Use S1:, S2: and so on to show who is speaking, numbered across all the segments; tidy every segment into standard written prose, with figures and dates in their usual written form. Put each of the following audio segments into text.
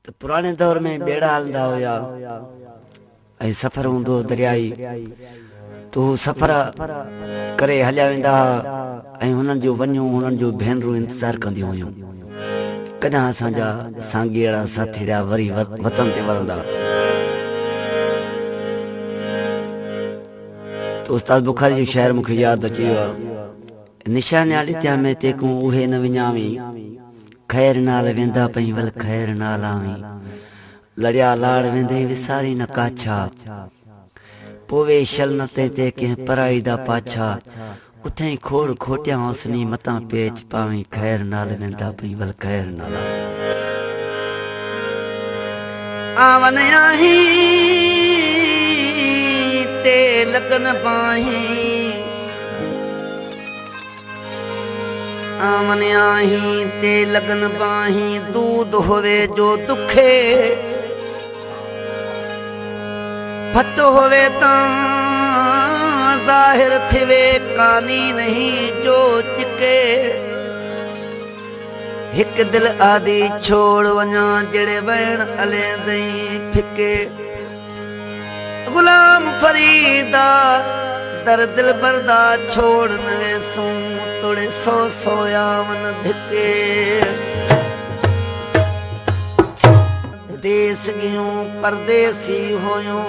S1: तो पुराने दौर में बेड़ा हलंदा हुया ऐं सफ़र हूंदो दरियाई तो सफ़र करे हलिया वेंदा ऐं हुननि जो वञूं हुननि जो भेनरूं इंतज़ारु कंदियूं हुयूं कॾहिं असांजा साॻिड़ा साथीड़ा वरी वतन ते वरंदा। तो उस्ताद बुखारी जो शाइर मूंखे यादि अची वियो आहे। निशान ॾिठा में तेकूं उहे न विञावी ख़ैर नाल वेंदा पई वल ख़ैर नाल आवी लड़िया लाड़ वेंदे विसारी न काछा पोवे शल न ते कंहिं पराई दा पाछा उथई खोड़ खोटिया हौसनी मतां पेच पावी ख़ैर नाल वेंदा पई वल ख़ैर नाल आवन आही ते लगन पाही आवन आही ते लगन पाही दूध होवे जो दुखे फट होवे तां ज़ाहिर थिवे कानी नहीं जो चिके हिक दिल आदि छोड़ वञा जड़े वैण अले दई फिके गुलाम फरीदा दर दिल बरदा छोड़ नवे सू तोड़े सो सोयावन धिके देश गियूं परदेसी होयूं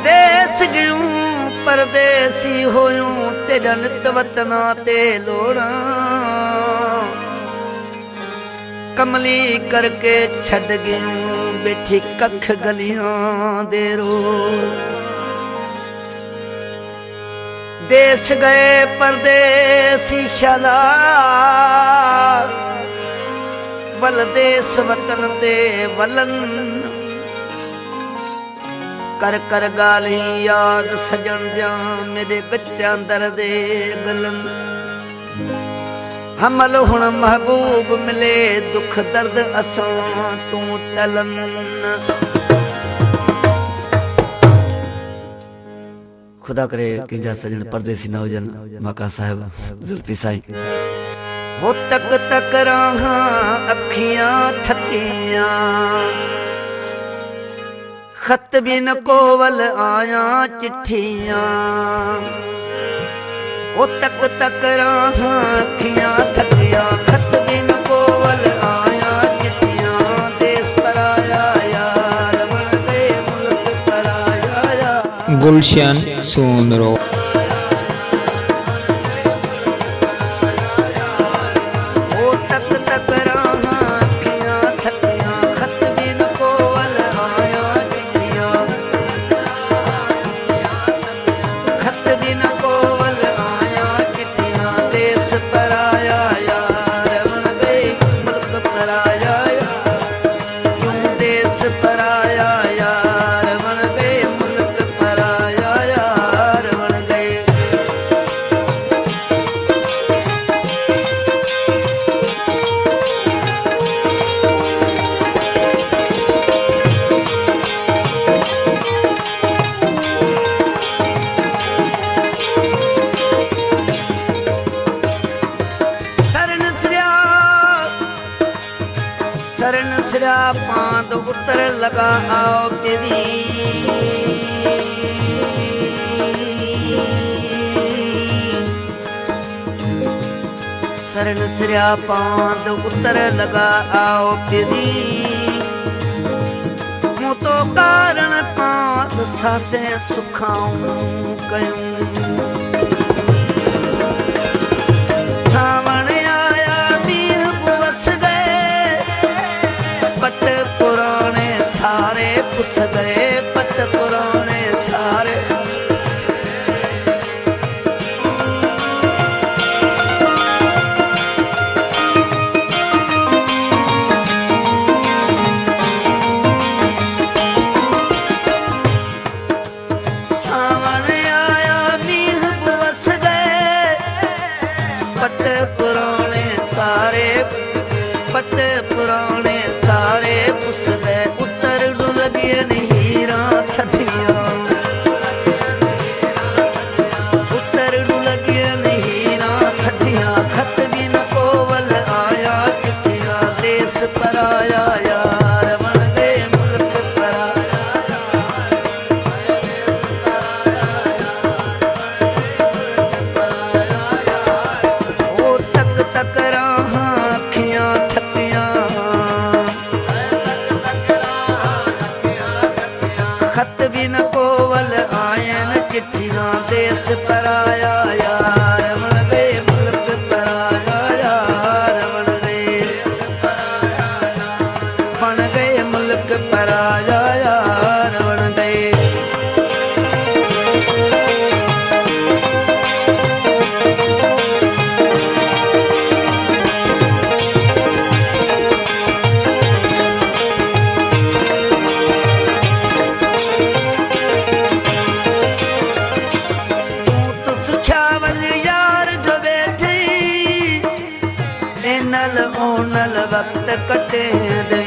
S1: देश गियूं परदेसी होयूं तेरा नित वतना ते लोड़ा कमली करके छड़ गियूं बैठी कख गलियां दे रो देश गए परदेसी शाला वल देश वतन ते वलन कर कर गाली याद सजन जा मेरे बच्चा दर्दे गलन हमल हुण महबूब मिले दुख दर्द असां तू टलन खुदा करे कंहिंजा सजन परदेसी न हुजनि मका साहिब जुल्फी साईं हो तक तक राहां अखियां थकियां खत भी न कोवल आया चिट्ठियां वो तक तक राहां अखियां थकियां खत भी न कोवल आया चिट्ठियां देश पराया यार बन गए मुल्क पराया यार
S2: गुलशन सोनरो
S1: शरण सिरा पांद उतर लगा आओ तेरी शरण सिरा पांद उतर लगा आओ तेरी मूं तो कारण पांद सासे सुखाऊं कयूं सावण आया मींह बस गए पट पुराने सारे पुस गए पट पुराने सारे सावन आया मींह बस गए पट पुराने सारे पट पुराने सारे पुस गए उतर डुलगियन हीरा थथिया उतर डुलगियन हीरा थथिया खत भी न कोवल आया नल ओ नल वक्त कटे दे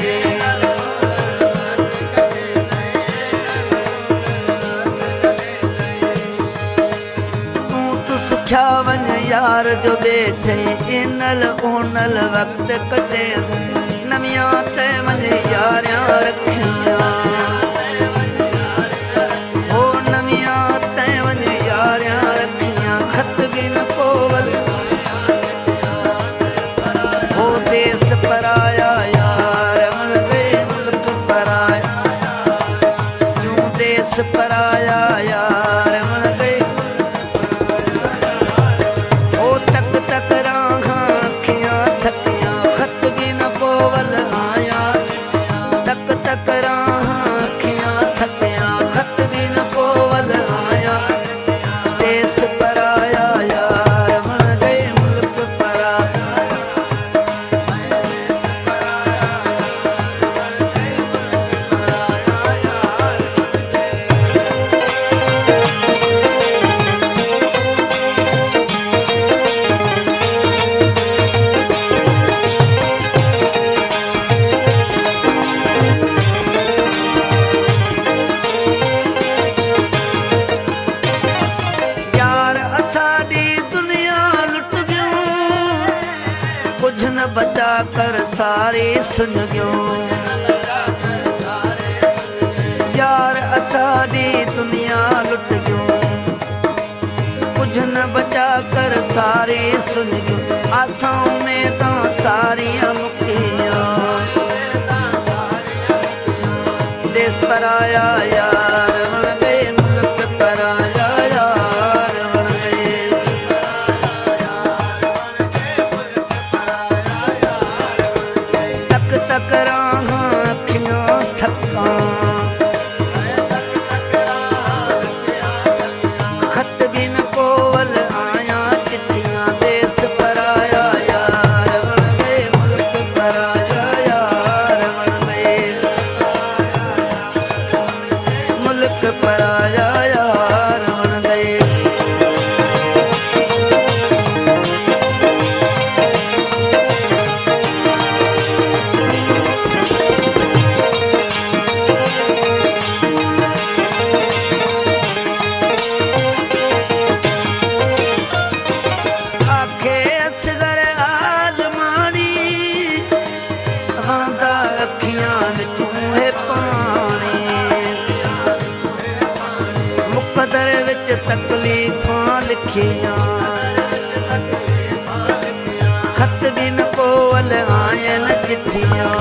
S1: तू तो सुख्या वंज यार जो बैठे नल ओ नल वक्त कटे दे नमिया ते वंज यारियां रखिया ओ नमिया ते वंज यारियां रखिया खत भी न पोवल देश पराया यार मन गए मुल्क पराया यूं देश पराया यार मन गए ओ तक तक राहां अखियां थकियां खत भी न पोवल आया तक तक राहां अखियां थकियां खत भी न पोवल आया देश पराया यार मन गए मुल्क पराया कुछ न बचा कर सारे सुन गयो यार असाडी दुनिया लुट गयो कुछ न बचा कर सारे सुन गयो आसां में तो सारियां मुकिया देश पराया यार मन गए मुल्क पराया यार मन गए तक राहां अखियां थकां खत भी न पोवल आया चिट्ठियां देश पराया यार मन गए मुल्क पराया यार मन गए मुल्क पराया यार मन गए मुकदर विच तकलीफां लिखियां खत भी न पोवल आयन चिट्ठियां